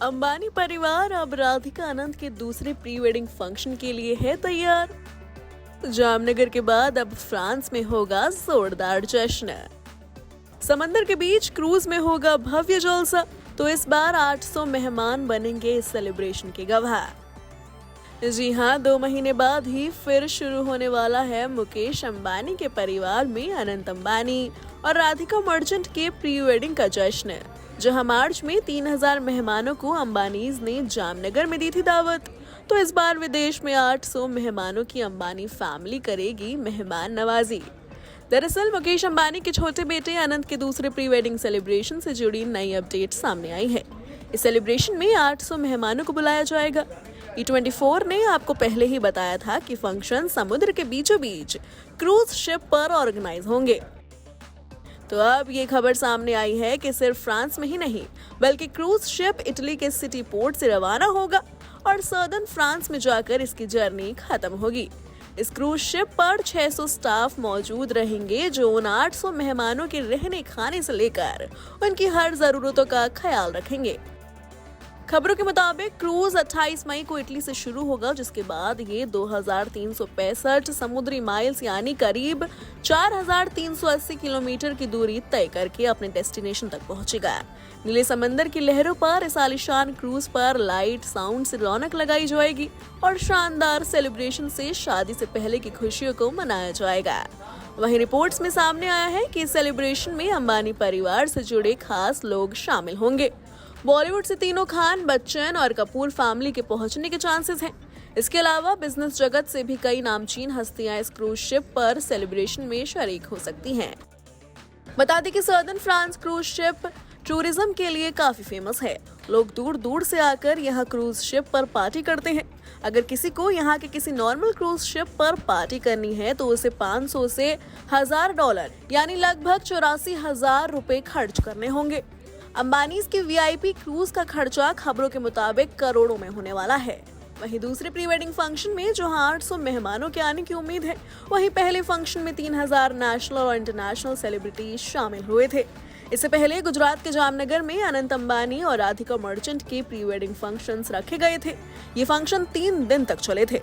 अंबानी परिवार अब राधिका आनंद के दूसरे प्री वेडिंग फंक्शन के लिए है तैयार। जामनगर के बाद अब फ्रांस में होगा जोरदार जश्न। समंदर के बीच क्रूज में होगा भव्य जलसा। तो इस बार 800 मेहमान बनेंगे इस सेलिब्रेशन के गवाह। जी हाँ, 2 महीने बाद ही फिर शुरू होने वाला है मुकेश अंबानी के परिवार में अनंत अंबानी और राधिका मर्चेंट के प्री वेडिंग का जश्न, जहां मार्च में 3000 मेहमानों को अंबानीज ने जामनगर में दी थी दावत। तो इस बार विदेश में 800 मेहमानों की अंबानी फैमिली करेगी मेहमान नवाजी। दरअसल मुकेश अंबानी के छोटे बेटे अनंत के दूसरे प्री वेडिंग सेलिब्रेशन से जुड़ी नई अपडेट सामने आई है। इस सेलिब्रेशन में 800 मेहमानों को बुलाया जाएगा। E24 ने आपको पहले ही बताया था कि फंक्शन समुद्र के बीचों बीच क्रूज शिप पर ऑर्गेनाइज होंगे। तो अब ये खबर सामने आई है कि सिर्फ फ्रांस में ही नहीं, बल्कि क्रूज शिप इटली के सिटी पोर्ट से रवाना होगा और सर्दर्न फ्रांस में जाकर इसकी जर्नी खत्म होगी। इस क्रूज शिप पर 600 स्टाफ मौजूद रहेंगे, जो उन 800 मेहमानों के रहने खाने से लेकर उनकी हर जरूरतों का ख्याल रखेंगे। खबरों के मुताबिक क्रूज 28 मई को इटली से शुरू होगा, जिसके बाद ये 2365 समुद्री माइल्स यानी करीब 4380 किलोमीटर की दूरी तय करके अपने डेस्टिनेशन तक पहुंचेगा। नीले समंदर की लहरों पर इस आलीशान क्रूज पर लाइट साउंड से रौनक लगाई जाएगी और शानदार सेलिब्रेशन से शादी से पहले की खुशियों को मनाया जाएगा। वहीं रिपोर्ट्स में सामने आया है कि इस सेलिब्रेशन में अंबानी परिवार से जुड़े खास लोग शामिल होंगे। बॉलीवुड से तीनों खान, बच्चन और कपूर फैमिली के पहुंचने के चांसेस हैं। इसके अलावा बिजनेस जगत से भी कई नामचीन हस्तियां इस क्रूज शिप पर सेलिब्रेशन में शरीक हो सकती हैं। बता दें कि southern France cruise ship tourism के लिए काफी फेमस है। लोग दूर दूर से आकर यहाँ क्रूज शिप पर पार्टी करते हैं। अगर किसी को यहाँ के किसी नॉर्मल क्रूज शिप पर पार्टी करनी है तो उसे 500 से $1000 यानी लगभग 84,000 रुपए खर्च करने होंगे। अंबानीज के VIP क्रूज का खर्चा खबरों के मुताबिक करोड़ों में होने वाला है। वहीं दूसरे प्री वेडिंग फंक्शन में जहां 800 मेहमानों के आने की उम्मीद है, वहीं पहले फंक्शन में 3000 नेशनल और इंटरनेशनल सेलिब्रिटीज शामिल हुए थे। इससे पहले गुजरात के जामनगर में अनंत अंबानी और राधिका मर्चेंट के प्री वेडिंग फंक्शंस रखे गए थे। ये फंक्शन 3 दिन तक चले थे।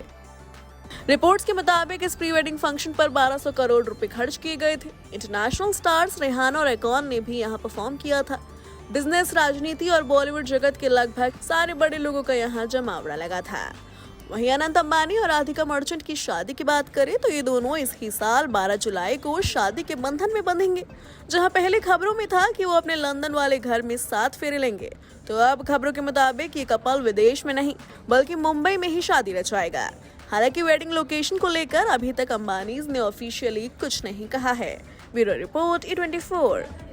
रिपोर्ट्स के मुताबिक इस प्री वेडिंग फंक्शन पर 1200 करोड़ रुपए खर्च किए गए थे। इंटरनेशनल स्टार्स रेहाना और एकॉन ने भी यहाँ परफॉर्म किया था। बिजनेस, राजनीति और बॉलीवुड जगत के लगभग सारे बड़े लोगों का यहाँ जमावड़ा लगा था। वहीं अनंत अंबानी और राधिका मर्चेंट की शादी की बात करें तो ये दोनों इसी साल 12 जुलाई को शादी के बंधन में बंधेंगे। जहां पहले खबरों में था कि वो अपने लंदन वाले घर में 7 फेरे लेंगे, तो अब खबरों के मुताबिक ये कपल विदेश में नहीं बल्कि मुंबई में ही शादी रचाएगा। हालांकि वेडिंग लोकेशन को लेकर अभी तक अंबानीज ने ऑफिशियली कुछ नहीं कहा है। Bureau report E24।